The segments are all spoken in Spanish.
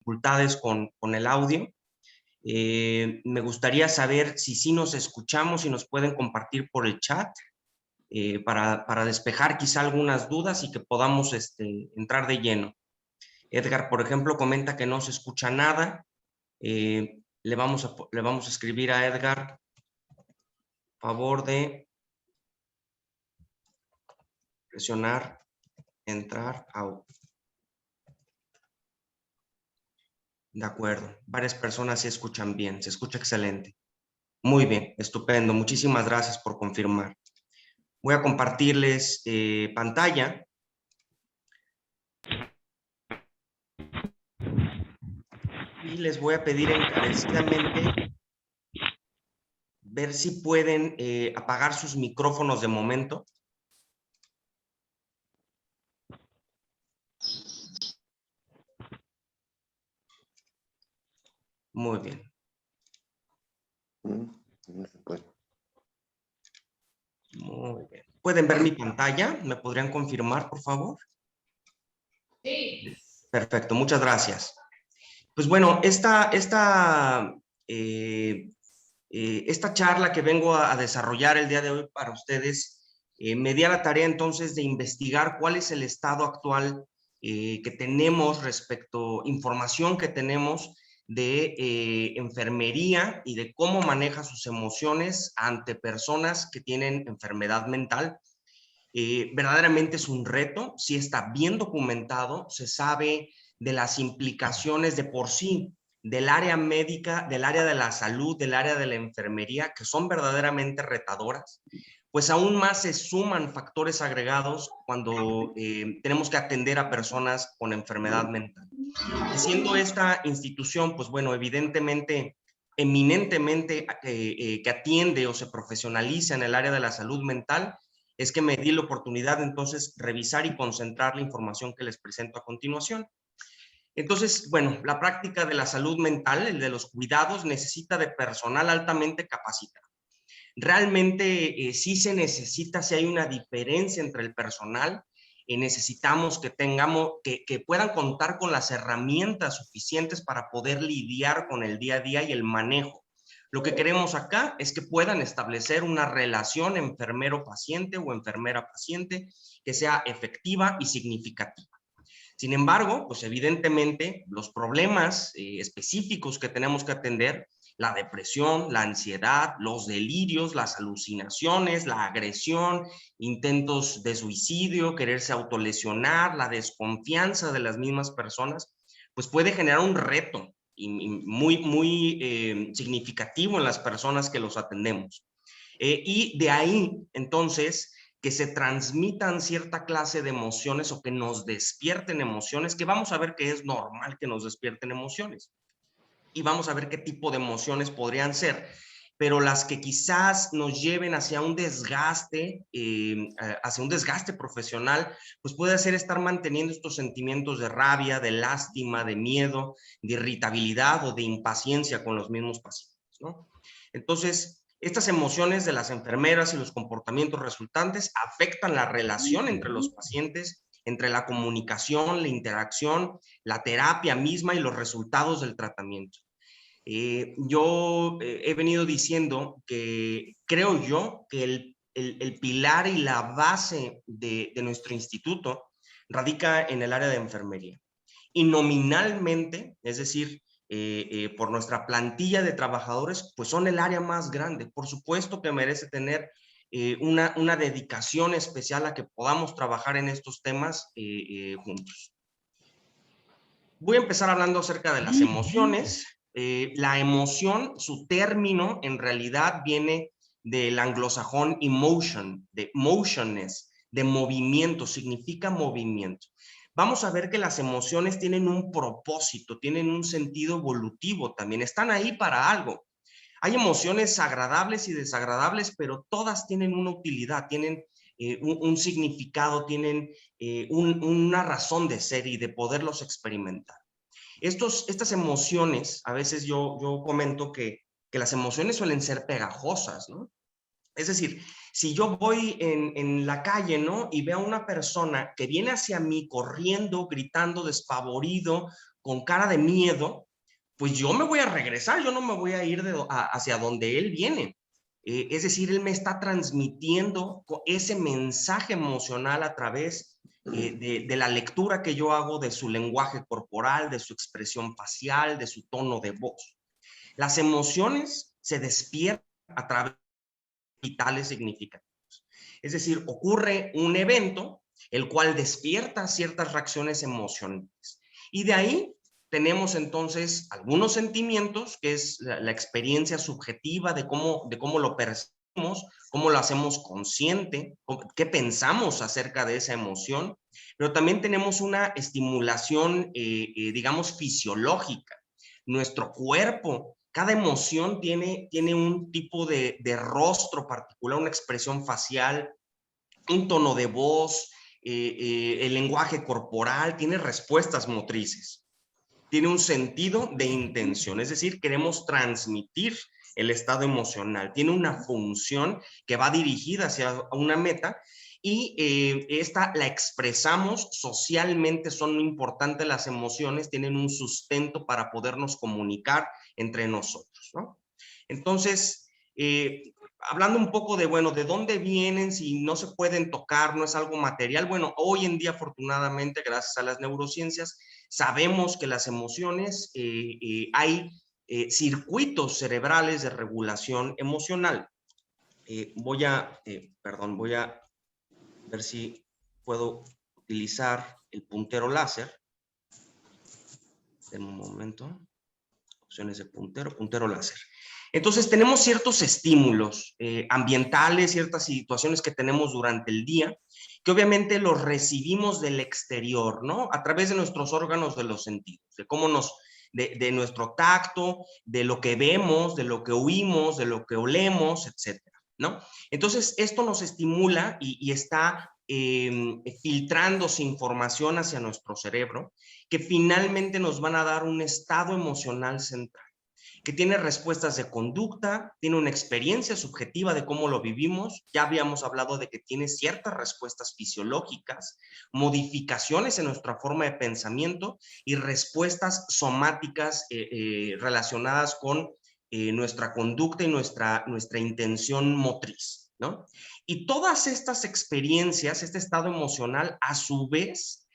dificultades con el audio. Me gustaría saber si sí nos escuchamos y nos pueden compartir por el chat para despejar quizá algunas dudas y que podamos entrar de lleno. Edgar, por ejemplo, comenta que no se escucha nada. Le vamos a escribir a Edgar, favor de presionar, entrar, out. De acuerdo, varias personas sí escuchan bien, se escucha excelente. Muy bien, estupendo, muchísimas gracias por confirmar. Voy a compartirles pantalla. Y les voy a pedir encarecidamente ver si pueden apagar sus micrófonos de momento. Muy bien. No se puede. Muy bien. ¿Pueden ver mi pantalla? ¿Me podrían confirmar, por favor? Sí. Perfecto, muchas gracias. Pues bueno, esta charla que vengo a desarrollar el día de hoy para ustedes, me di a la tarea entonces de investigar cuál es el estado actual que tenemos respecto, información que tenemos de enfermería y de cómo maneja sus emociones ante personas que tienen enfermedad mental. Verdaderamente es un reto, sí está bien documentado, se sabe de las implicaciones de por sí del área médica, del área de la salud, del área de la enfermería, que son verdaderamente retadoras, pues aún más se suman factores agregados cuando tenemos que atender a personas con enfermedad mental. Y siendo esta institución, pues bueno, evidentemente, eminentemente que atiende o se profesionaliza en el área de la salud mental, es que me di la oportunidad de entonces revisar y concentrar la información que les presento a continuación. Entonces, bueno, la práctica de la salud mental, el de los cuidados, necesita de personal altamente capacitado. Realmente sí se necesita, si hay una diferencia entre el personal, necesitamos que puedan contar con las herramientas suficientes para poder lidiar con el día a día y el manejo. Lo que queremos acá es que puedan establecer una relación enfermero-paciente o enfermera-paciente que sea efectiva y significativa. Sin embargo, pues evidentemente los problemas específicos que tenemos que atender, la depresión, la ansiedad, los delirios, las alucinaciones, la agresión, intentos de suicidio, quererse autolesionar, la desconfianza de las mismas personas, pues puede generar un reto muy significativo en las personas que los atendemos. Y de ahí, entonces, que se transmitan cierta clase de emociones o que nos despierten emociones, que vamos a ver que es normal que nos despierten emociones. Y vamos a ver qué tipo de emociones podrían ser, pero las que quizás nos lleven hacia un desgaste profesional, pues puede ser estar manteniendo estos sentimientos de rabia, de lástima, de miedo, de irritabilidad o de impaciencia con los mismos pacientes, ¿no? Entonces, estas emociones de las enfermeras y los comportamientos resultantes afectan la relación entre los pacientes, entre la comunicación, la interacción, la terapia misma y los resultados del tratamiento. Yo he venido diciendo que creo yo que el pilar y la base de nuestro instituto radica en el área de enfermería. Y nominalmente, es decir, por nuestra plantilla de trabajadores, pues son el área más grande. Por supuesto que merece tener una dedicación especial a que podamos trabajar en estos temas juntos. Voy a empezar hablando acerca de las emociones. La emoción, su término en realidad viene del anglosajón emotion, de motionness, de movimiento, significa movimiento. Vamos a ver que las emociones tienen un propósito, tienen un sentido evolutivo también, están ahí para algo. Hay emociones agradables y desagradables, pero todas tienen una utilidad, tienen un significado, tienen una razón de ser y de poderlos experimentar. Estas emociones, a veces yo comento que las emociones suelen ser pegajosas, ¿no? Es decir, si yo voy en la calle, ¿no? Y veo a una persona que viene hacia mí corriendo, gritando, despavorido, con cara de miedo, pues yo me voy a regresar, yo no me voy a ir hacia donde él viene. Es decir, él me está transmitiendo ese mensaje emocional a través de la lectura que yo hago de su lenguaje corporal, de su expresión facial, de su tono de voz. Las emociones se despiertan a través de vitales significativos. Es decir, ocurre un evento el cual despierta ciertas reacciones emocionales. Y de ahí tenemos entonces algunos sentimientos, que es la experiencia subjetiva de cómo lo percibimos, cómo lo hacemos consciente, qué pensamos acerca de esa emoción, pero también tenemos una estimulación, digamos, fisiológica. Nuestro cuerpo, cada emoción tiene un tipo de rostro particular, una expresión facial, un tono de voz, el lenguaje corporal, tiene respuestas motrices, tiene un sentido de intención, es decir, queremos transmitir el estado emocional, tiene una función que va dirigida hacia una meta y esta la expresamos socialmente, son importantes las emociones, tienen un sustento para podernos comunicar entre nosotros, ¿no? Entonces, hablando un poco de, bueno, de dónde vienen, si no se pueden tocar, no es algo material. Bueno, hoy en día, afortunadamente, gracias a las neurociencias, sabemos que las emociones, hay circuitos cerebrales de regulación emocional. Voy a ver si puedo utilizar el puntero láser. En un momento. Opciones de puntero láser. Entonces tenemos ciertos estímulos ambientales, ciertas situaciones que tenemos durante el día, que obviamente los recibimos del exterior, ¿no? A través de nuestros órganos de los sentidos, de nuestro tacto, de lo que vemos, de lo que oímos, de lo que olemos, etcétera, ¿no? Entonces esto nos estimula y está filtrándose información hacia nuestro cerebro, que finalmente nos van a dar un estado emocional central, que tiene respuestas de conducta, tiene una experiencia subjetiva de cómo lo vivimos. Ya habíamos hablado de que tiene ciertas respuestas fisiológicas, modificaciones en nuestra forma de pensamiento y respuestas somáticas relacionadas con nuestra conducta y nuestra intención motriz, ¿no? Y todas estas experiencias, este estado emocional, a su vez,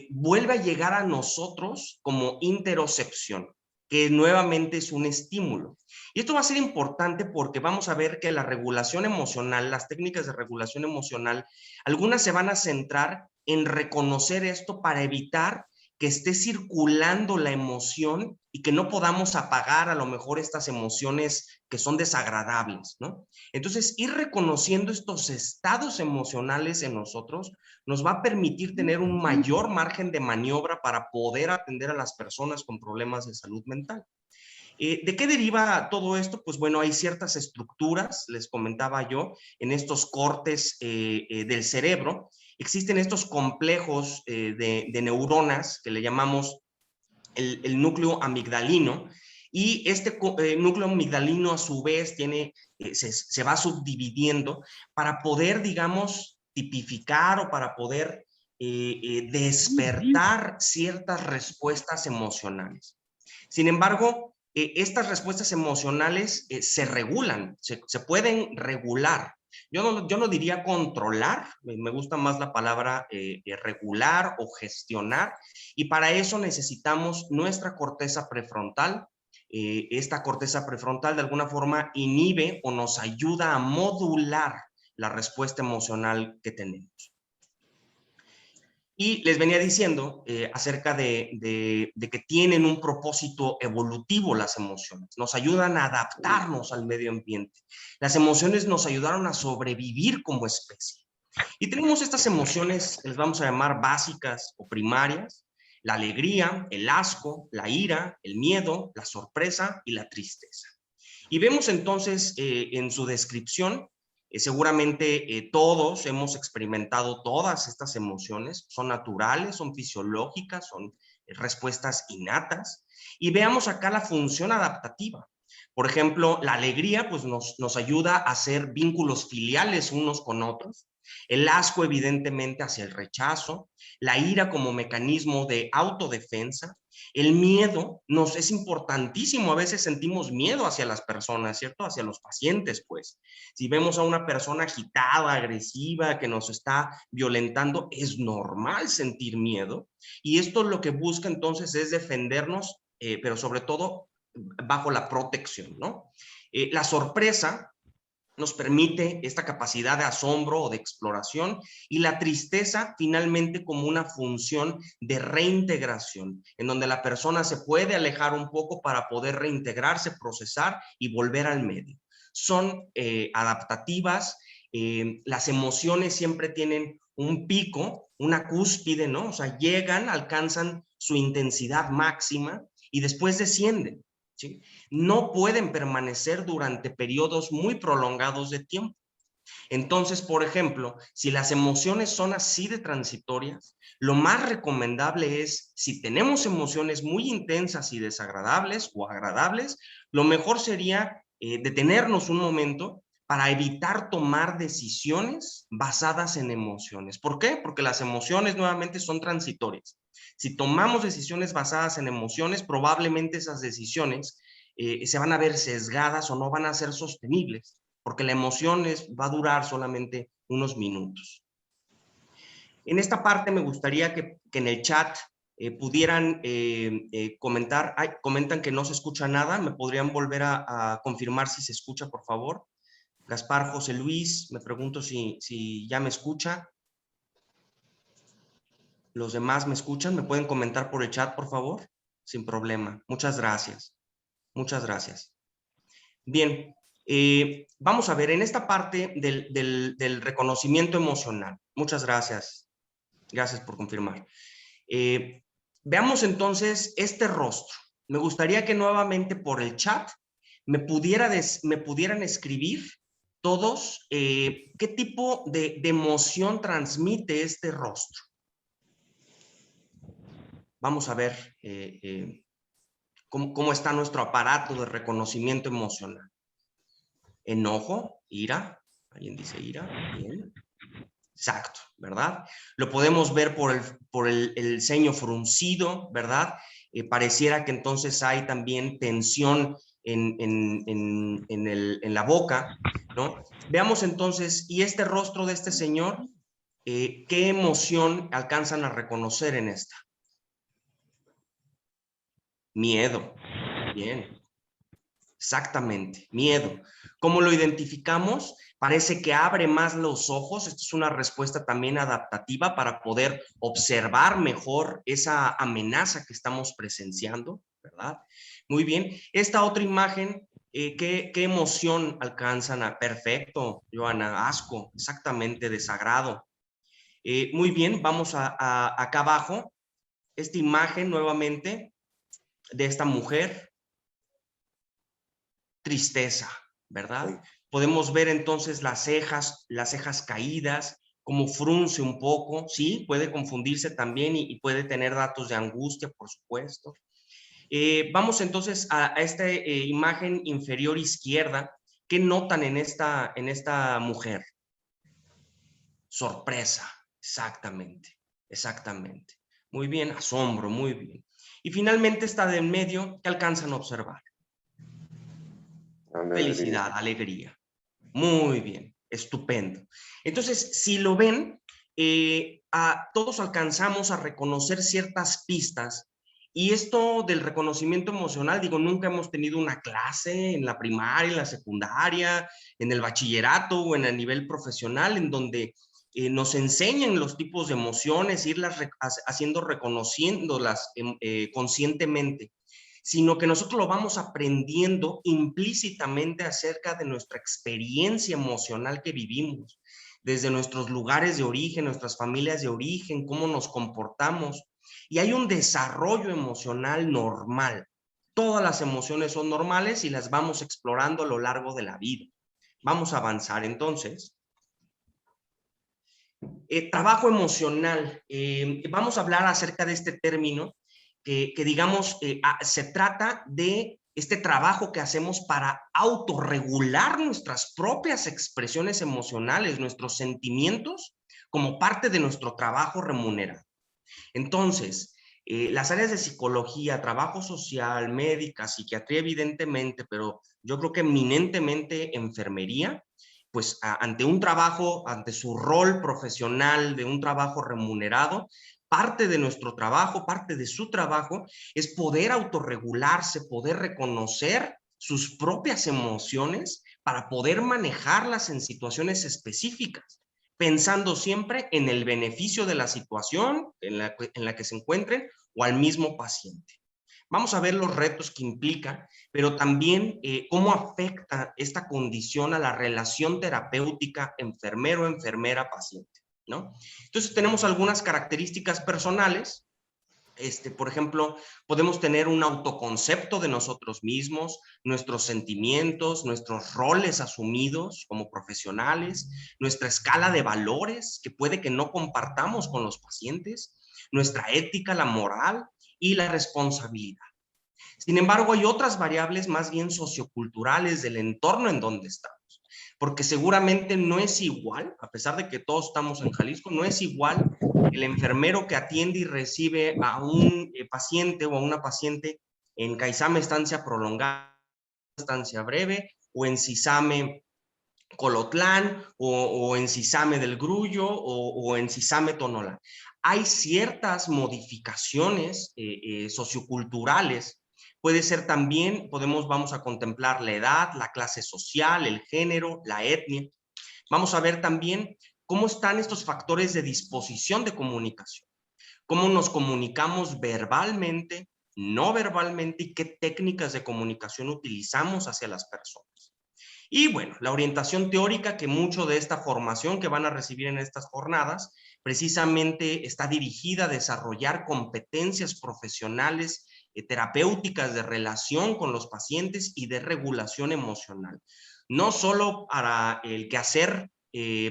vuelve a llegar a nosotros como interocepción, que nuevamente es un estímulo. Y esto va a ser importante porque vamos a ver que la regulación emocional, las técnicas de regulación emocional, algunas se van a centrar en reconocer esto para evitar que esté circulando la emoción y que no podamos apagar a lo mejor estas emociones que son desagradables, ¿no? Entonces, ir reconociendo estos estados emocionales en nosotros nos va a permitir tener un mayor margen de maniobra para poder atender a las personas con problemas de salud mental. ¿De qué deriva todo esto? Pues bueno, hay ciertas estructuras, les comentaba yo, en estos cortes del cerebro. Existen estos complejos de neuronas que le llamamos el núcleo amigdalino, y este núcleo amigdalino a su vez se va subdividiendo para poder, digamos, tipificar o para poder despertar ciertas respuestas emocionales. Sin embargo, estas respuestas emocionales se regulan, se pueden regular. Yo no diría controlar, me gusta más la palabra regular o gestionar, y para eso necesitamos nuestra corteza prefrontal. Esta corteza prefrontal de alguna forma inhibe o nos ayuda a modular la respuesta emocional que tenemos. Y les venía diciendo acerca de que tienen un propósito evolutivo las emociones. Nos ayudan a adaptarnos al medio ambiente. Las emociones nos ayudaron a sobrevivir como especie. Y tenemos estas emociones que les vamos a llamar básicas o primarias: la alegría, el asco, la ira, el miedo, la sorpresa y la tristeza. Y vemos entonces en su descripción, seguramente todos hemos experimentado todas estas emociones, son naturales, son fisiológicas, son respuestas innatas. Y veamos acá la función adaptativa. Por ejemplo, la alegría pues nos ayuda a hacer vínculos filiales unos con otros. el asco evidentemente hacia el rechazo, la ira como mecanismo de autodefensa, el miedo es importantísimo, a veces sentimos miedo hacia las personas, ¿cierto? Hacia los pacientes, pues. Si vemos a una persona agitada, agresiva, que nos está violentando, es normal sentir miedo, y esto lo que busca entonces es defendernos, pero sobre todo bajo la protección, ¿no? La sorpresa nos permite esta capacidad de asombro o de exploración, y la tristeza finalmente como una función de reintegración, en donde la persona se puede alejar un poco para poder reintegrarse, procesar y volver al medio. Son adaptativas, las emociones siempre tienen un pico, una cúspide, ¿no? O sea, llegan, alcanzan su intensidad máxima y después descienden, ¿sí? No pueden permanecer durante periodos muy prolongados de tiempo. Entonces, por ejemplo, si las emociones son así de transitorias, lo más recomendable es, si tenemos emociones muy intensas y desagradables o agradables, lo mejor sería detenernos un momento para evitar tomar decisiones basadas en emociones. ¿Por qué? Porque las emociones nuevamente son transitorias. Si tomamos decisiones basadas en emociones, probablemente esas decisiones se van a ver sesgadas o no van a ser sostenibles, porque la emoción va a durar solamente unos minutos. En esta parte me gustaría que en el chat pudieran comentar. Comentan que no se escucha nada. ¿Me podrían volver a confirmar si se escucha, por favor? Gaspar José Luis, me pregunto si ya me escucha. ¿Los demás me escuchan? ¿Me pueden comentar por el chat, por favor? Sin problema. Muchas gracias. Muchas gracias. Bien, vamos a ver en esta parte del reconocimiento emocional. Muchas gracias. Gracias por confirmar. Veamos entonces este rostro. Me gustaría que nuevamente por el chat me pudieran escribir todos qué tipo de emoción transmite este rostro. Vamos a ver cómo está nuestro aparato de reconocimiento emocional. Enojo, ira, alguien dice ira, bien. Exacto, ¿verdad? Lo podemos ver por el ceño fruncido, ¿verdad? Pareciera que entonces hay también tensión en la boca, ¿no? Veamos entonces, ¿y este rostro de este señor? ¿Qué emoción alcanzan a reconocer en esta? Miedo, bien. Exactamente, miedo. ¿Cómo lo identificamos? Parece que abre más los ojos. Esto es una respuesta también adaptativa para poder observar mejor esa amenaza que estamos presenciando, ¿verdad? Muy bien. Esta otra imagen, ¿qué emoción alcanzan a? Perfecto, Joana, asco, exactamente, desagrado. Muy bien, vamos acá abajo. Esta imagen nuevamente de esta mujer. Tristeza, ¿verdad? Podemos ver entonces las cejas caídas, como frunce un poco, sí, puede confundirse también y puede tener datos de angustia, por supuesto. Vamos entonces a esta imagen inferior izquierda. ¿Qué notan en esta mujer? Sorpresa, exactamente, exactamente. Muy bien, asombro, muy bien. Y finalmente esta de en medio, ¿qué alcanzan a observar? Felicidad, alegría. Muy bien, estupendo. Entonces, si lo ven, todos alcanzamos a reconocer ciertas pistas, y esto del reconocimiento emocional, digo, nunca hemos tenido una clase en la primaria, en la secundaria, en el bachillerato o en el nivel profesional, en donde nos enseñan los tipos de emociones, irlas reconociéndolas conscientemente, sino que nosotros lo vamos aprendiendo implícitamente acerca de nuestra experiencia emocional que vivimos, desde nuestros lugares de origen, nuestras familias de origen, cómo nos comportamos. Y hay un desarrollo emocional normal. Todas las emociones son normales y las vamos explorando a lo largo de la vida. Vamos a avanzar entonces. Trabajo emocional. Vamos a hablar acerca de este término que digamos, se trata de este trabajo que hacemos para autorregular nuestras propias expresiones emocionales, nuestros sentimientos, como parte de nuestro trabajo remunerado. Entonces, las áreas de psicología, trabajo social, médica, psiquiatría, evidentemente, pero yo creo que eminentemente enfermería, pues ante un trabajo, ante su rol profesional de un trabajo remunerado, parte de nuestro trabajo, parte de su trabajo, es poder autorregularse, poder reconocer sus propias emociones para poder manejarlas en situaciones específicas, pensando siempre en el beneficio de la situación en la que se encuentren o al mismo paciente. Vamos a ver los retos que implica, pero también cómo afecta esta condición a la relación terapéutica enfermero-enfermera-paciente, ¿no? Entonces tenemos algunas características personales. Por ejemplo, podemos tener un autoconcepto de nosotros mismos, nuestros sentimientos, nuestros roles asumidos como profesionales, nuestra escala de valores que puede que no compartamos con los pacientes, nuestra ética, la moral y la responsabilidad. Sin embargo, hay otras variables más bien socioculturales del entorno en donde estamos, porque seguramente no es igual, a pesar de que todos estamos en Jalisco, no es igual el enfermero que atiende y recibe a un paciente o a una paciente en Caizame estancia prolongada, estancia breve, o en Sisame Colotlán, o en Sisame del Grullo, o en Sisame Tonolá. Hay ciertas modificaciones socioculturales. Puede ser también, vamos a contemplar la edad, la clase social, el género, la etnia. Vamos a ver también cómo están estos factores de disposición de comunicación, cómo nos comunicamos verbalmente, no verbalmente, y qué técnicas de comunicación utilizamos hacia las personas. Y bueno, la orientación teórica, que mucho de esta formación que van a recibir en estas jornadas precisamente está dirigida a desarrollar competencias profesionales terapéuticas de relación con los pacientes y de regulación emocional. No solo para el quehacer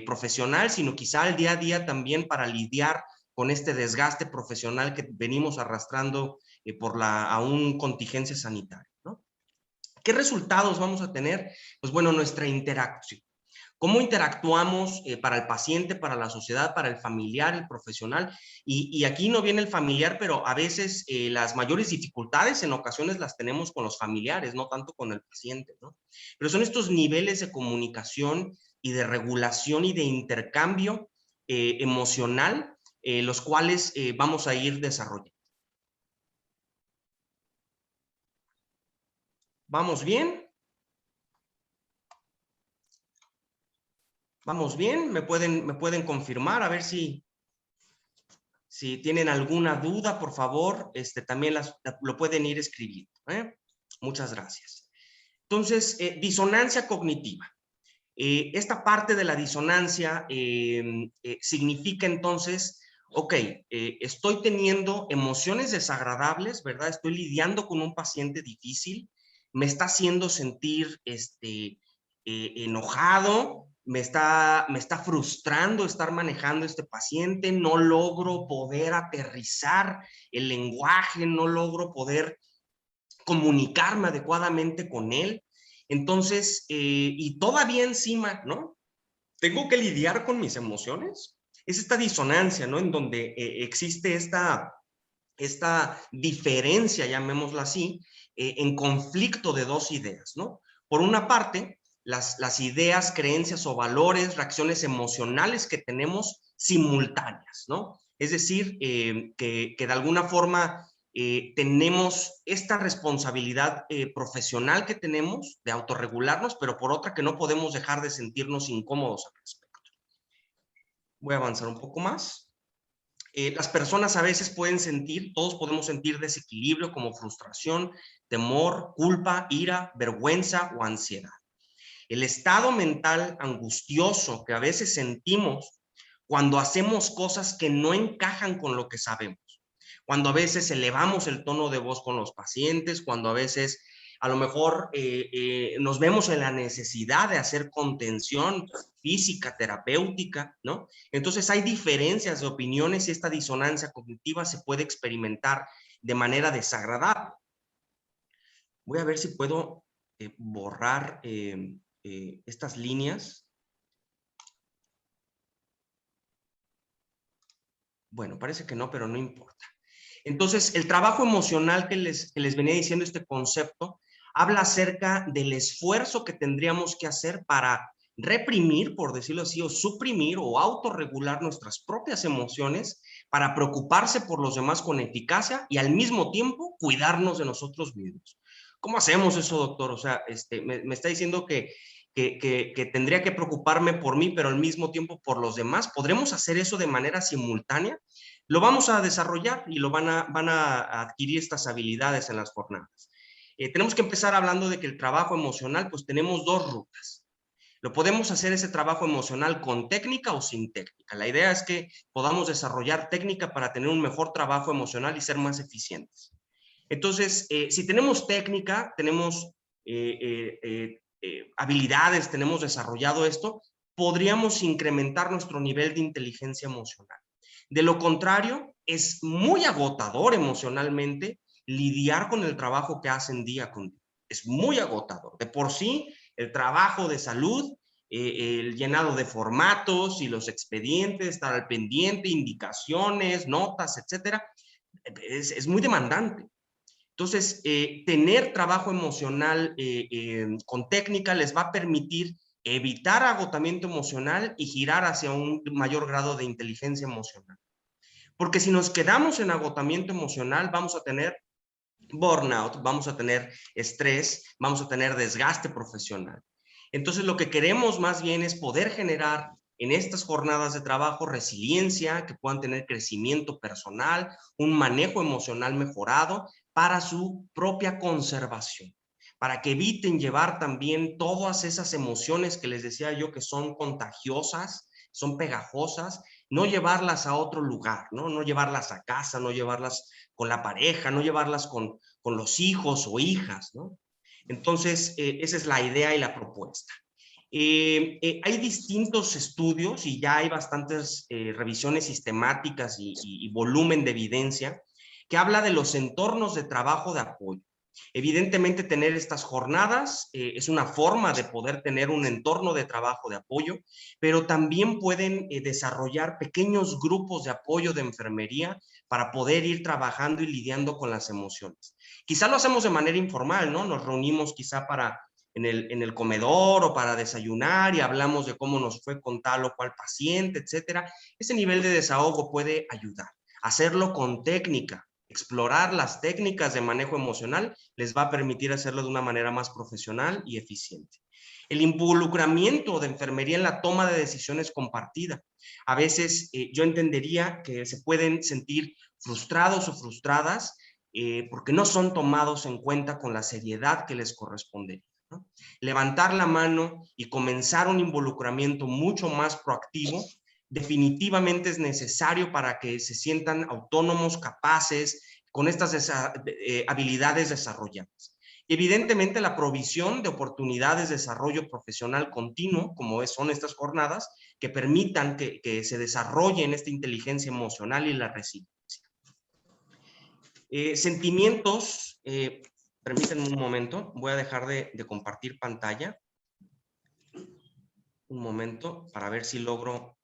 profesional, sino quizá al día a día también para lidiar con este desgaste profesional que venimos arrastrando por aún contingencia sanitaria, ¿no? ¿Qué resultados vamos a tener? Pues bueno, nuestra interacción. ¿Cómo interactuamos para el paciente, para la sociedad, para el familiar, el profesional? Y aquí no viene el familiar, pero a veces las mayores dificultades en ocasiones las tenemos con los familiares, no tanto con el paciente, ¿no? Pero son estos niveles de comunicación y de regulación y de intercambio emocional, los cuales vamos a ir desarrollando. ¿Vamos bien? ¿Vamos bien? ¿Me pueden confirmar? A ver si tienen alguna duda, por favor, también lo pueden ir escribiendo, ¿eh? Muchas gracias. Entonces, disonancia cognitiva. Esta parte de la disonancia significa entonces, ok, estoy teniendo emociones desagradables, ¿verdad? Estoy lidiando con un paciente difícil, me está haciendo sentir enojado, me está frustrando estar manejando este paciente, no logro poder aterrizar el lenguaje, no logro poder comunicarme adecuadamente con él. Entonces, y todavía encima, ¿no? Tengo que lidiar con mis emociones. Es esta disonancia, ¿no? En donde existe esta diferencia, llamémosla así, en conflicto de dos ideas, ¿no? Por una parte, las ideas, creencias o valores, reacciones emocionales que tenemos simultáneas, ¿no? Es decir, que de alguna forma tenemos esta responsabilidad profesional que tenemos de autorregularnos, pero por otra que no podemos dejar de sentirnos incómodos al respecto. Voy a avanzar un poco más. Las personas a veces pueden sentir, todos podemos sentir desequilibrio como frustración, temor, culpa, ira, vergüenza o ansiedad. El estado mental angustioso que a veces sentimos cuando hacemos cosas que no encajan con lo que sabemos, cuando a veces elevamos el tono de voz con los pacientes, cuando a veces a lo mejor nos vemos en la necesidad de hacer contención física, terapéutica, ¿no? Entonces hay diferencias de opiniones y esta disonancia cognitiva se puede experimentar de manera desagradable. Voy a ver si puedo borrar estas líneas. Bueno, parece que no, pero no importa. Entonces, el trabajo emocional que les venía diciendo, este concepto, habla acerca del esfuerzo que tendríamos que hacer para reprimir, por decirlo así, o suprimir o autorregular nuestras propias emociones para preocuparse por los demás con eficacia y al mismo tiempo cuidarnos de nosotros mismos. ¿Cómo hacemos eso, doctor? O sea, me está diciendo que tendría que preocuparme por mí, pero al mismo tiempo por los demás. ¿Podremos hacer eso de manera simultánea? Lo vamos a desarrollar y van a adquirir estas habilidades en las jornadas. Tenemos que empezar hablando de que el trabajo emocional, pues tenemos dos rutas. Lo podemos hacer ese trabajo emocional con técnica o sin técnica. La idea es que podamos desarrollar técnica para tener un mejor trabajo emocional y ser más eficientes. Entonces, si tenemos técnica, tenemos habilidades, tenemos desarrollado esto, podríamos incrementar nuestro nivel de inteligencia emocional. De lo contrario, es muy agotador emocionalmente lidiar con el trabajo que hacen día con día. Es muy agotador. De por sí, el trabajo de salud, el llenado de formatos y los expedientes, estar al pendiente, indicaciones, notas, etcétera, es muy demandante. Entonces, tener trabajo emocional con técnica les va a permitir evitar agotamiento emocional y girar hacia un mayor grado de inteligencia emocional. Porque si nos quedamos en agotamiento emocional, vamos a tener burnout, vamos a tener estrés, vamos a tener desgaste profesional. Entonces, lo que queremos más bien es poder generar en estas jornadas de trabajo resiliencia, que puedan tener crecimiento personal, un manejo emocional mejorado para su propia conservación, para que eviten llevar también todas esas emociones que les decía yo que son contagiosas, son pegajosas, no llevarlas a otro lugar, ¿no? No llevarlas a casa, no llevarlas con la pareja, no llevarlas con los hijos o hijas, ¿no? Entonces, esa es la idea y la propuesta. Hay distintos estudios y ya hay bastantes revisiones sistemáticas y volumen de evidencia que habla de los entornos de trabajo de apoyo. Evidentemente, tener estas jornadas es una forma de poder tener un entorno de trabajo de apoyo, pero también pueden desarrollar pequeños grupos de apoyo de enfermería para poder ir trabajando y lidiando con las emociones. Quizá lo hacemos de manera informal, ¿no? Nos reunimos quizá en el comedor o para desayunar y hablamos de cómo nos fue con tal o cual paciente, etcétera. Ese nivel de desahogo puede ayudar. Hacerlo con técnica, explorar las técnicas de manejo emocional les va a permitir hacerlo de una manera más profesional y eficiente. El involucramiento de enfermería en la toma de decisiones compartida. A veces yo entendería que se pueden sentir frustrados o frustradas porque no son tomados en cuenta con la seriedad que les correspondería, ¿no? Levantar la mano y comenzar un involucramiento mucho más proactivo definitivamente es necesario para que se sientan autónomos, capaces, con estas habilidades desarrolladas. Evidentemente, la provisión de oportunidades de desarrollo profesional continuo, como son estas jornadas, que permitan que se desarrollen esta inteligencia emocional y la resiliencia. Sentimientos, permítanme un momento, voy a dejar de compartir pantalla. Un momento para ver si logro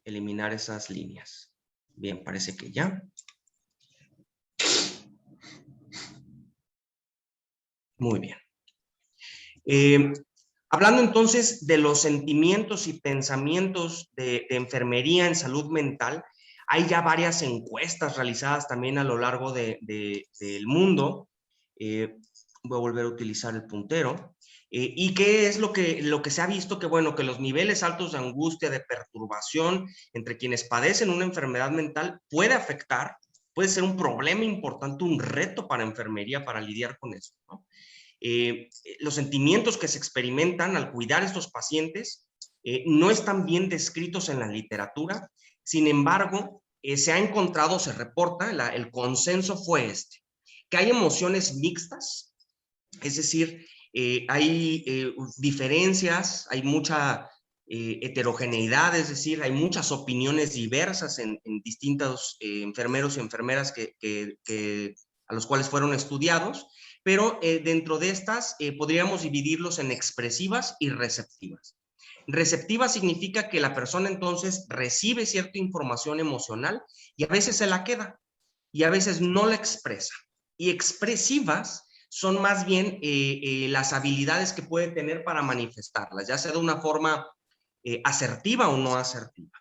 eliminar esas líneas. Bien, parece que ya. Muy bien. Hablando entonces de los sentimientos y pensamientos de enfermería en salud mental, hay ya varias encuestas realizadas también a lo largo del mundo. Voy a volver a utilizar el puntero. ¿Y qué es lo que se ha visto? Que bueno, que los niveles altos de angustia, de perturbación entre quienes padecen una enfermedad mental puede afectar, puede ser un problema importante, un reto para enfermería para lidiar con eso, ¿no? Los sentimientos que se experimentan al cuidar a estos pacientes no están bien descritos en la literatura. Sin embargo, se ha encontrado, se reporta, el consenso fue que hay emociones mixtas, es decir, hay diferencias, hay mucha heterogeneidad, es decir, hay muchas opiniones diversas en distintos enfermeros y enfermeras a los cuales fueron estudiados, pero dentro de estas podríamos dividirlos en expresivas y receptivas. Receptiva significa que la persona entonces recibe cierta información emocional y a veces se la queda y a veces no la expresa. Y expresivas son más bien las habilidades que puede tener para manifestarlas, ya sea de una forma asertiva o no asertiva.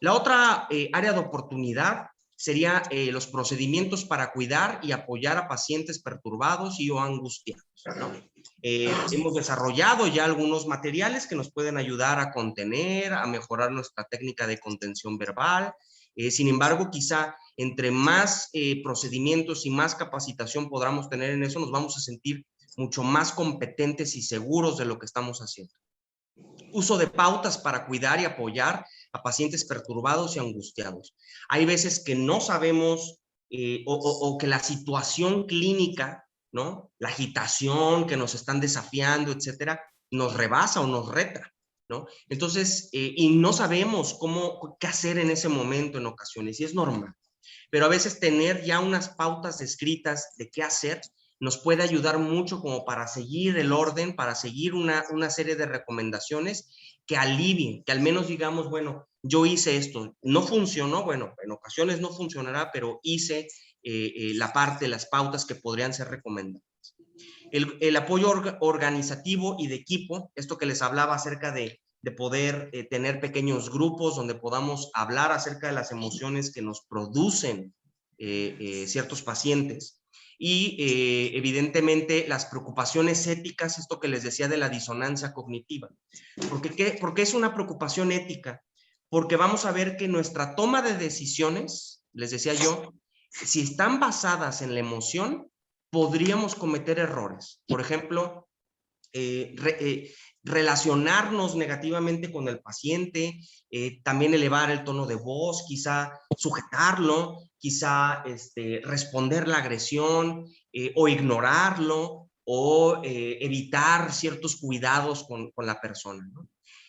La otra área de oportunidad sería los procedimientos para cuidar y apoyar a pacientes perturbados y o angustiados, ¿no? Hemos desarrollado ya algunos materiales que nos pueden ayudar a contener, a mejorar nuestra técnica de contención verbal. Sin embargo, quizá entre más procedimientos y más capacitación podamos tener en eso, nos vamos a sentir mucho más competentes y seguros de lo que estamos haciendo. Uso de pautas para cuidar y apoyar a pacientes perturbados y angustiados. Hay veces que no sabemos o que la situación clínica, ¿no? La agitación que nos están desafiando, etcétera, nos rebasa o nos reta, ¿no? Entonces, y no sabemos qué hacer en ese momento en ocasiones, y es normal. Pero a veces tener ya unas pautas escritas de qué hacer nos puede ayudar mucho como para seguir el orden, para seguir una serie de recomendaciones que alivien, que al menos digamos, bueno, yo hice esto, no funcionó, bueno, en ocasiones no funcionará, pero hice las pautas que podrían ser recomendadas. El apoyo organizativo y de equipo, esto que les hablaba acerca de poder tener pequeños grupos donde podamos hablar acerca de las emociones que nos producen ciertos pacientes. Y evidentemente las preocupaciones éticas, esto que les decía de la disonancia cognitiva. ¿Por qué es una preocupación ética? Porque vamos a ver que nuestra toma de decisiones, les decía yo, si están basadas en la emoción, podríamos cometer errores. Por ejemplo, relacionarnos negativamente con el paciente, también elevar el tono de voz, quizá sujetarlo, quizá responder la agresión o ignorarlo o evitar ciertos cuidados con la persona, ¿no?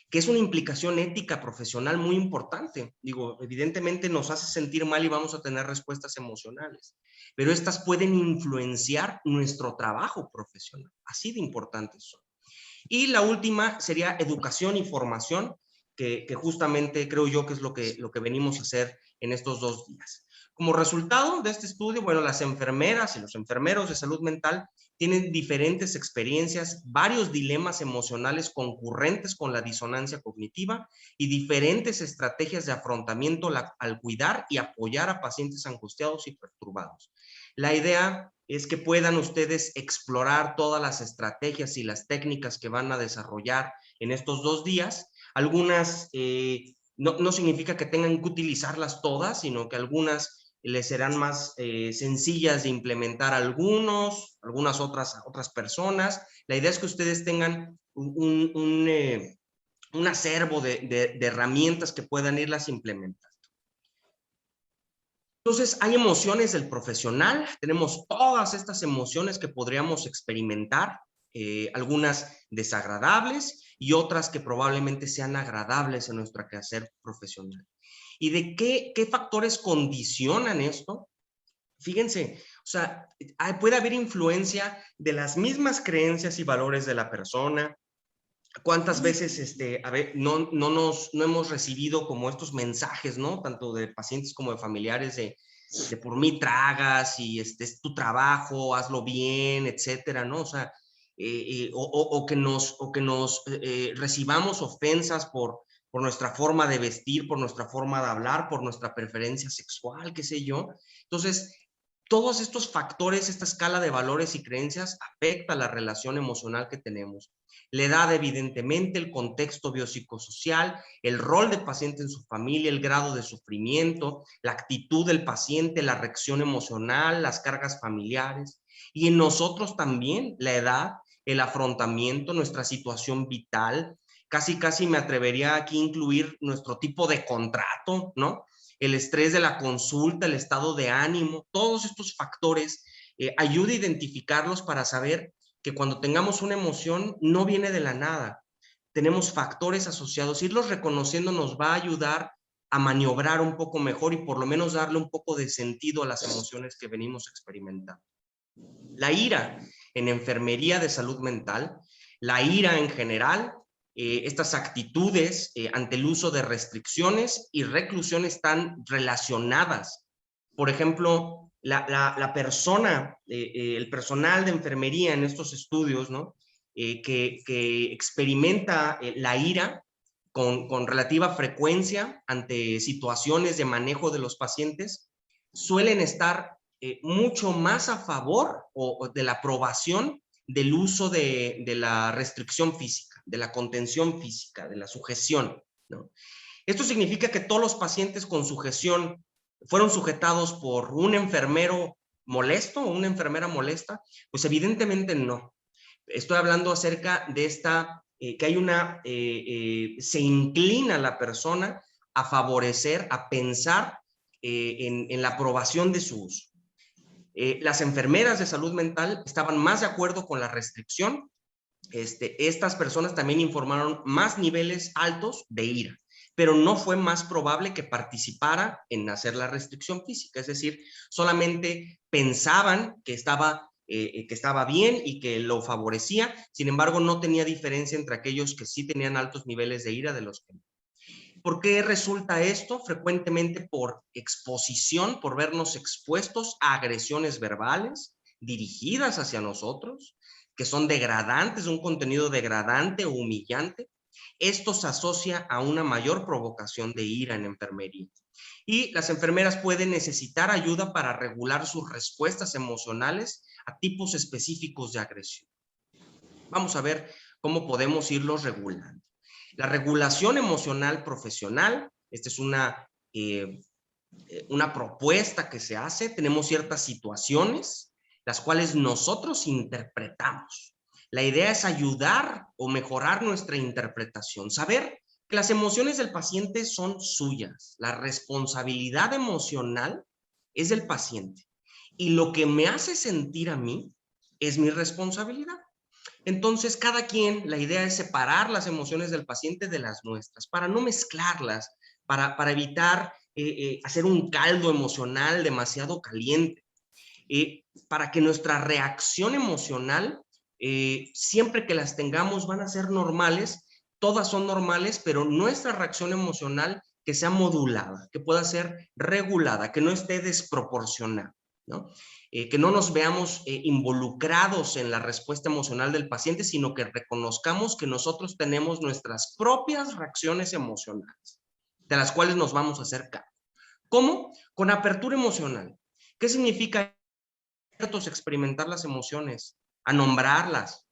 Que es una implicación ética profesional muy importante. Digo, evidentemente nos hace sentir mal y vamos a tener respuestas emocionales, pero estas pueden influenciar nuestro trabajo profesional. Así de importantes son. Y la última sería educación y formación, que justamente creo yo que es lo que venimos a hacer en estos 2 días. Como resultado de este estudio, bueno, las enfermeras y los enfermeros de salud mental tienen diferentes experiencias, varios dilemas emocionales concurrentes con la disonancia cognitiva y diferentes estrategias de afrontamiento al cuidar y apoyar a pacientes angustiados y perturbados. La idea es que puedan ustedes explorar todas las estrategias y las técnicas que van a desarrollar en estos 2 días. Algunas no significa que tengan que utilizarlas todas, sino que algunas les serán más sencillas de implementar algunas otras personas. La idea es que ustedes tengan un acervo de herramientas que puedan irlas implementando. Entonces, hay emociones del profesional, tenemos todas estas emociones que podríamos experimentar, algunas desagradables y otras que probablemente sean agradables en nuestro quehacer profesional. ¿Y de qué factores condicionan esto? Fíjense, o sea, puede haber influencia de las mismas creencias y valores de la persona. ¿Cuántas veces no hemos recibido como estos mensajes, ¿no? Tanto de pacientes como de familiares de por mí tragas y es tu trabajo, hazlo bien, etcétera, ¿no? O sea, o que nos recibamos ofensas por nuestra forma de vestir, por nuestra forma de hablar, por nuestra preferencia sexual, qué sé yo. Entonces, todos estos factores, esta escala de valores y creencias afecta la relación emocional que tenemos. La edad, evidentemente, el contexto biopsicosocial, el rol del paciente en su familia, el grado de sufrimiento, la actitud del paciente, la reacción emocional, las cargas familiares. Y en nosotros también la edad, el afrontamiento, nuestra situación vital. Casi me atrevería aquí a incluir nuestro tipo de contrato, ¿no? El estrés de la consulta, el estado de ánimo, todos estos factores ayuda a identificarlos para saber que cuando tengamos una emoción no viene de la nada. Tenemos factores asociados. Irlos reconociendo nos va a ayudar a maniobrar un poco mejor y por lo menos darle un poco de sentido a las emociones que venimos experimentando. La ira en enfermería de salud mental, la ira en general, estas actitudes ante el uso de restricciones y reclusión están relacionadas. Por ejemplo, la persona, el personal de enfermería en estos estudios, ¿no? Que experimenta la ira con relativa frecuencia ante situaciones de manejo de los pacientes, suelen estar mucho más a favor o de la aprobación del uso de la restricción física, de la contención física, de la sujeción, ¿no? Esto significa que todos los pacientes con sujeción fueron sujetados por un enfermero molesto o una enfermera molesta. Pues evidentemente no. Estoy hablando acerca de esta, que hay una, se inclina la persona a favorecer, a pensar en la aprobación de su uso. Las enfermeras de salud mental estaban más de acuerdo con la restricción. Estas personas también informaron más niveles altos de ira, pero no fue más probable que participara en hacer la restricción física, es decir, solamente pensaban que estaba bien y que lo favorecía, sin embargo no tenía diferencia entre aquellos que sí tenían altos niveles de ira de los que no. ¿Por qué resulta esto? Frecuentemente por exposición, por vernos expuestos a agresiones verbales dirigidas hacia nosotros, que son degradantes, un contenido degradante o humillante. Esto se asocia a una mayor provocación de ira en enfermería. Y las enfermeras pueden necesitar ayuda para regular sus respuestas emocionales a tipos específicos de agresión. Vamos a ver cómo podemos irlos regulando. La regulación emocional profesional, esta es una propuesta que se hace. Tenemos ciertas situaciones, las cuales nosotros interpretamos. La idea es ayudar o mejorar nuestra interpretación, saber que las emociones del paciente son suyas. La responsabilidad emocional es del paciente. Y lo que me hace sentir a mí es mi responsabilidad. Entonces, cada quien, la idea es separar las emociones del paciente de las nuestras, para no mezclarlas, para evitar hacer un caldo emocional demasiado caliente, para que nuestra reacción emocional, siempre que las tengamos, van a ser normales, todas son normales, pero nuestra reacción emocional que sea modulada, que pueda ser regulada, que no esté desproporcionada, ¿no? Que no nos veamos involucrados en la respuesta emocional del paciente, sino que reconozcamos que nosotros tenemos nuestras propias reacciones emocionales, de las cuales nos vamos a hacer cargo. ¿Cómo? Con apertura emocional. ¿Qué significa experimentar las emociones? A nombrarlas.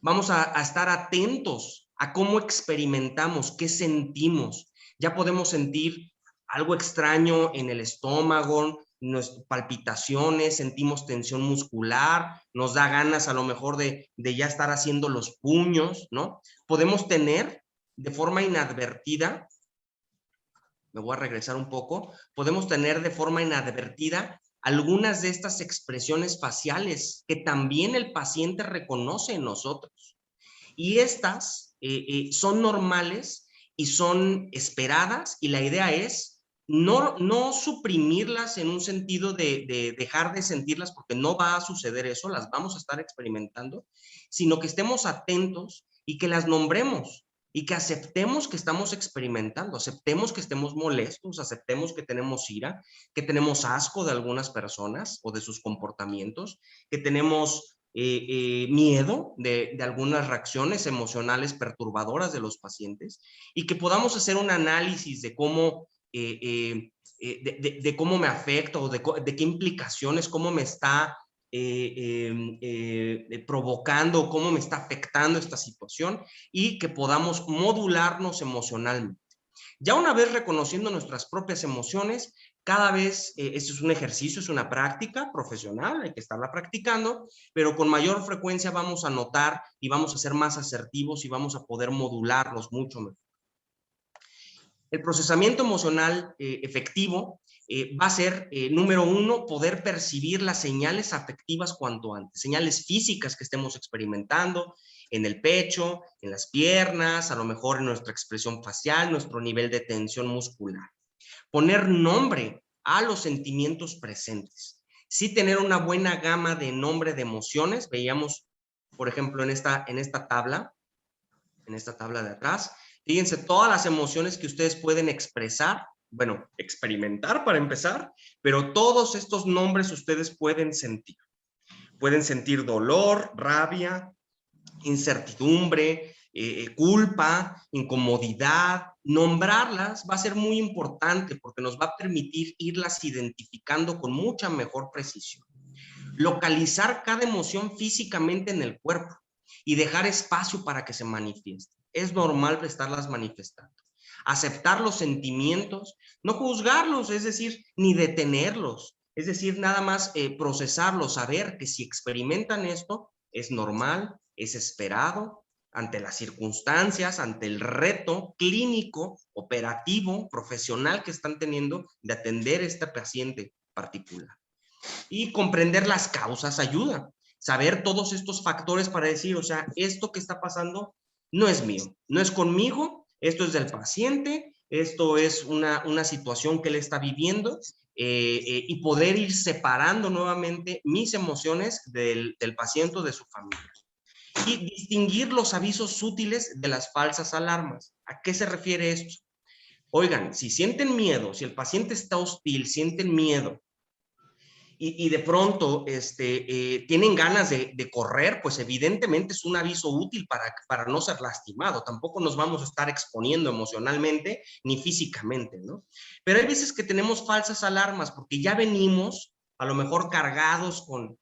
Vamos a estar atentos a cómo experimentamos, qué sentimos. Ya podemos sentir algo extraño en el estómago, palpitaciones, sentimos tensión muscular, nos da ganas a lo mejor de ya estar haciendo los puños, ¿no? Podemos tener de forma inadvertida, me voy a regresar un poco, podemos tener de forma inadvertida algunas de estas expresiones faciales que también el paciente reconoce en nosotros. Y estas son normales y son esperadas, y la idea es no suprimirlas en un sentido de dejar de sentirlas, porque no va a suceder eso, las vamos a estar experimentando, sino que estemos atentos y que las nombremos y que aceptemos que estamos experimentando, aceptemos que estemos molestos, aceptemos que tenemos ira, que tenemos asco de algunas personas o de sus comportamientos, que tenemos miedo de algunas reacciones emocionales perturbadoras de los pacientes, y que podamos hacer un análisis de cómo, de cómo me afecta o de qué implicaciones, cómo me está provocando, cómo me está afectando esta situación, y que podamos modularnos emocionalmente. Ya una vez reconociendo nuestras propias emociones, cada vez, esto es un ejercicio, es una práctica profesional, hay que estarla practicando, pero con mayor frecuencia vamos a notar y vamos a ser más asertivos y vamos a poder modularlos mucho mejor. El procesamiento emocional efectivo va a ser, número uno, poder percibir las señales afectivas cuanto antes, señales físicas que estemos experimentando en el pecho, en las piernas, a lo mejor en nuestra expresión facial, nuestro nivel de tensión muscular. Poner nombre a los sentimientos presentes. Sí tener una buena gama de nombre de emociones. Veíamos por ejemplo, en esta tabla de atrás, fíjense todas las emociones que ustedes pueden expresar, bueno, experimentar para empezar, pero todos estos nombres ustedes pueden sentir. Pueden sentir dolor, rabia, incertidumbre, culpa, incomodidad. Nombrarlas va a ser muy importante porque nos va a permitir irlas identificando con mucha mejor precisión. Localizar cada emoción físicamente en el cuerpo y dejar espacio para que se manifieste. Es normal estarlas manifestando. Aceptar los sentimientos, no juzgarlos, es decir, ni detenerlos. Es decir, nada más procesarlos, saber que si experimentan esto, es normal, es esperado, ante las circunstancias, ante el reto clínico, operativo, profesional que están teniendo de atender a este paciente particular. Y comprender las causas ayuda. Saber todos estos factores para decir, o sea, esto que está pasando no es mío, no es conmigo, esto es del paciente, esto es una situación que él está viviendo, y poder ir separando nuevamente mis emociones del paciente o de su familia. Y distinguir los avisos sutiles de las falsas alarmas. ¿A qué se refiere esto? Oigan, si sienten miedo, si el paciente está hostil, sienten miedo, y de pronto tienen ganas de correr, pues evidentemente es un aviso útil para no ser lastimado. Tampoco nos vamos a estar exponiendo emocionalmente ni físicamente, ¿no? Pero hay veces que tenemos falsas alarmas porque ya venimos a lo mejor cargados con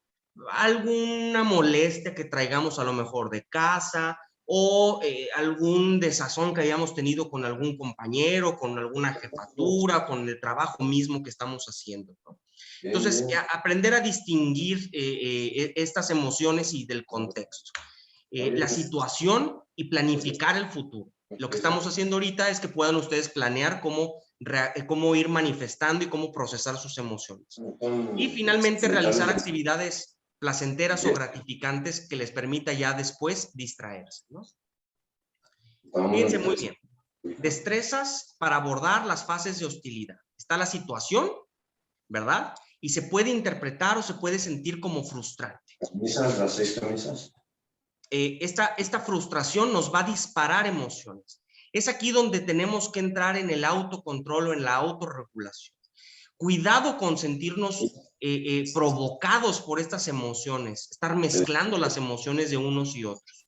alguna molestia que traigamos a lo mejor de casa, o algún desazón que hayamos tenido con algún compañero, con alguna jefatura, con el trabajo mismo que estamos haciendo, ¿no? Entonces, aprender a distinguir estas emociones y del contexto, la situación y planificar el futuro. Lo que estamos haciendo ahorita es que puedan ustedes planear cómo ir manifestando y cómo procesar sus emociones. Y finalmente, realizar actividades placenteras o gratificantes que les permita ya después distraerse, ¿no? Fíjense muy bien. Destrezas para abordar las fases de hostilidad. Está la situación, ¿verdad? Y se puede interpretar o se puede sentir como frustrante. Las 6 camisas. Esta frustración nos va a disparar emociones. Es aquí donde tenemos que entrar en el autocontrol o en la autorregulación. Cuidado con sentirnos provocados por estas emociones, estar mezclando las emociones de unos y otros.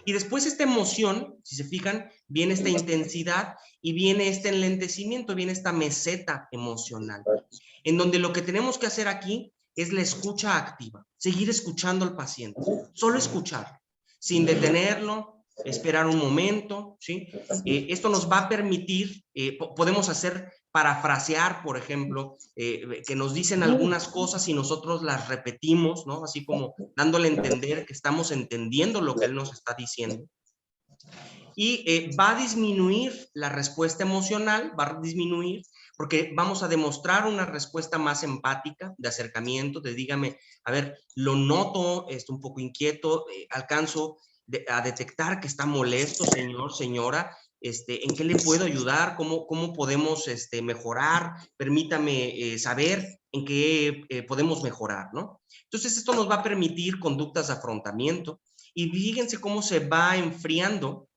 Y después esta emoción, si se fijan, viene esta intensidad y viene este enlentecimiento, viene esta meseta emocional, en donde lo que tenemos que hacer aquí es la escucha activa, seguir escuchando al paciente, solo escuchar, sin detenerlo, esperar un momento, ¿sí? Esto nos va a permitir, podemos hacer parafrasear, por ejemplo, que nos dicen algunas cosas y nosotros las repetimos, ¿no? Así como dándole a entender que estamos entendiendo lo que él nos está diciendo. Y va a disminuir la respuesta emocional, va a disminuir porque vamos a demostrar una respuesta más empática, de acercamiento, de dígame, a ver, lo noto, estoy un poco inquieto, alcanzo a detectar que está molesto, señor, señora, ¿en qué le puedo ayudar? ¿Cómo podemos mejorar? Permítame saber en qué podemos mejorar, ¿no? Entonces, esto nos va a permitir conductas de afrontamiento y fíjense cómo se va enfriando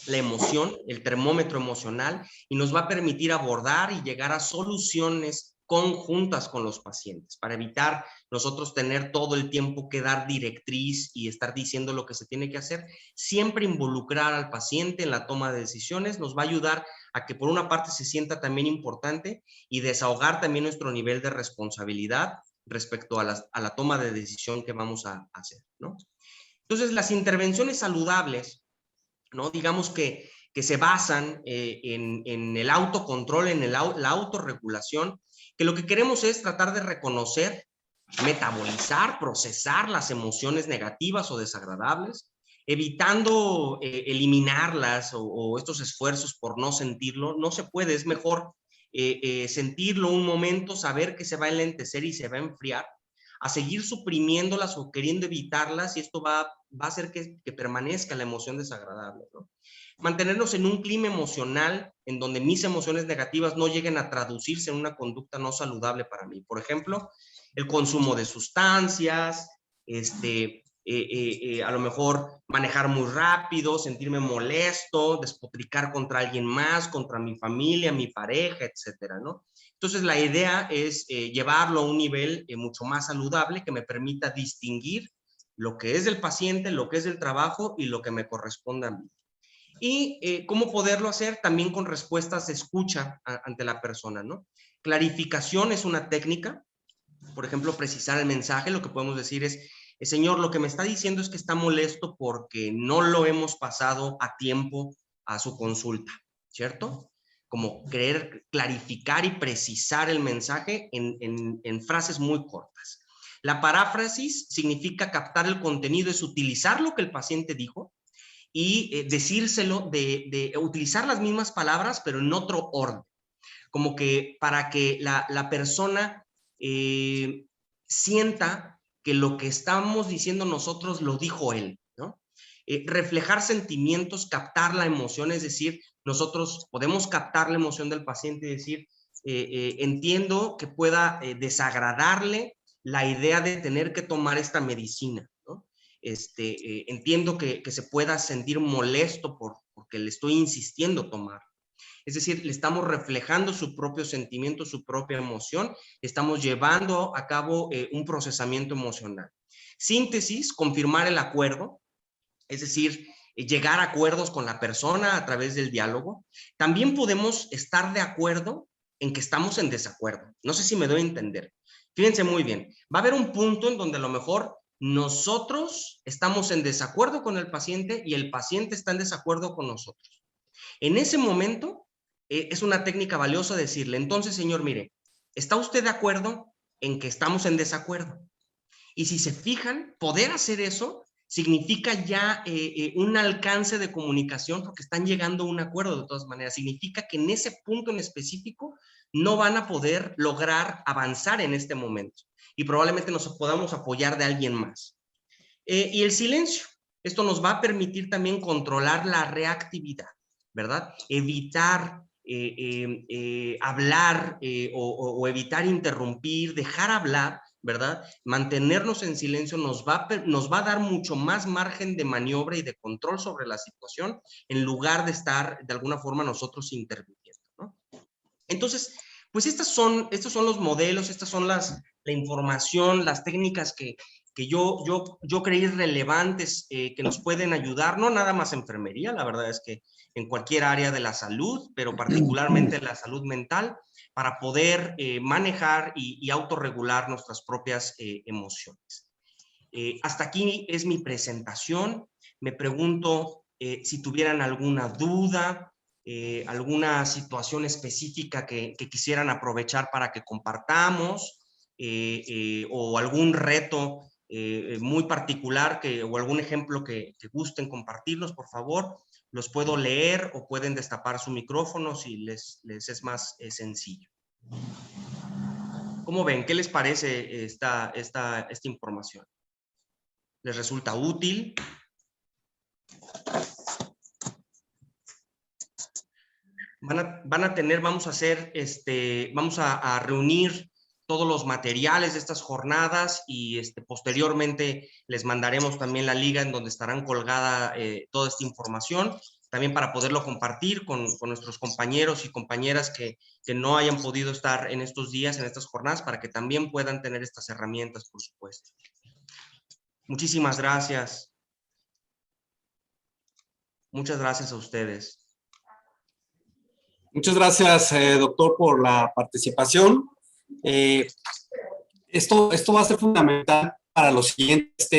la emoción, el termómetro emocional, y nos va a permitir abordar y llegar a soluciones conjuntas con los pacientes para evitar nosotros tener todo el tiempo que dar directriz y estar diciendo lo que se tiene que hacer. Siempre involucrar al paciente en la toma de decisiones nos va a ayudar a que por una parte se sienta también importante y desahogar también nuestro nivel de responsabilidad respecto a la toma de decisión que vamos a hacer, ¿no? Entonces, las intervenciones saludables, ¿no? Digamos que se basan en el autocontrol, en la autorregulación, que lo que queremos es tratar de reconocer, metabolizar, procesar las emociones negativas o desagradables, evitando eliminarlas o estos esfuerzos por no sentirlo. No se puede, es mejor sentirlo un momento, saber que se va a enlentecer y se va a enfriar, a seguir suprimiéndolas o queriendo evitarlas, y esto va a hacer que permanezca la emoción desagradable, ¿no? Mantenernos en un clima emocional en donde mis emociones negativas no lleguen a traducirse en una conducta no saludable para mí. Por ejemplo, el consumo de sustancias, a lo mejor manejar muy rápido, sentirme molesto, despotricar contra alguien más, contra mi familia, mi pareja, etcétera, ¿no? Entonces, la idea es llevarlo a un nivel mucho más saludable que me permita distinguir lo que es del paciente, lo que es del trabajo y lo que me corresponde a mí. Y cómo poderlo hacer también con respuestas de escucha ante la persona, ¿no? Clarificación es una técnica. Por ejemplo, precisar el mensaje. Lo que podemos decir es, señor, lo que me está diciendo es que está molesto porque no lo hemos pasado a tiempo a su consulta, ¿cierto? Como querer clarificar y precisar el mensaje en frases muy cortas. La paráfrasis significa captar el contenido, es utilizar lo que el paciente dijo y decírselo, de utilizar las mismas palabras, pero en otro orden. Como que para que la persona sienta que lo que estamos diciendo nosotros lo dijo él, ¿no? Reflejar sentimientos, captar la emoción, es decir, nosotros podemos captar la emoción del paciente y decir, entiendo que pueda desagradarle la idea de tener que tomar esta medicina, ¿no? Entiendo que se pueda sentir molesto porque le estoy insistiendo tomar. Es decir, le estamos reflejando su propio sentimiento, su propia emoción, estamos llevando a cabo un procesamiento emocional. Síntesis, confirmar el acuerdo, es decir, llegar a acuerdos con la persona a través del diálogo. También podemos estar de acuerdo en que estamos en desacuerdo. No sé si me doy a entender. Fíjense muy bien, va a haber un punto en donde a lo mejor nosotros estamos en desacuerdo con el paciente y el paciente está en desacuerdo con nosotros. En ese momento, es una técnica valiosa decirle, entonces, señor, mire, ¿está usted de acuerdo en que estamos en desacuerdo? Y si se fijan, poder hacer eso significa ya un alcance de comunicación porque están llegando a un acuerdo de todas maneras. Significa que en ese punto en específico no van a poder lograr avanzar en este momento y probablemente nos podamos apoyar de alguien más. Y el silencio. Esto nos va a permitir también controlar la reactividad, ¿verdad? Evitar hablar o evitar interrumpir, dejar hablar, ¿verdad? Mantenernos en silencio nos va a dar mucho más margen de maniobra y de control sobre la situación en lugar de estar de alguna forma nosotros interviniendo, ¿no? Entonces, pues estos son los modelos, estas son la información, las técnicas que yo creí relevantes que nos pueden ayudar, no nada más enfermería, la verdad es que en cualquier área de la salud, pero particularmente en la salud mental, para poder manejar y autorregular nuestras propias emociones. Hasta aquí es mi presentación. Me pregunto si tuvieran alguna duda, alguna situación específica que quisieran aprovechar para que compartamos, o algún reto muy particular o algún ejemplo que gusten compartirnos, por favor. Los puedo leer o pueden destapar su micrófono si les es más sencillo. ¿Cómo ven? ¿Qué les parece esta información? ¿Les resulta útil? Vamos a hacer, vamos a reunir todos los materiales de estas jornadas y posteriormente les mandaremos también la liga en donde estarán colgada toda esta información, también para poderlo compartir con nuestros compañeros y compañeras que no hayan podido estar en estos días, en estas jornadas, para que también puedan tener estas herramientas, por supuesto. Muchísimas gracias. Muchas gracias a ustedes. Muchas gracias, doctor, por la participación. Esto va a ser fundamental para los siguientes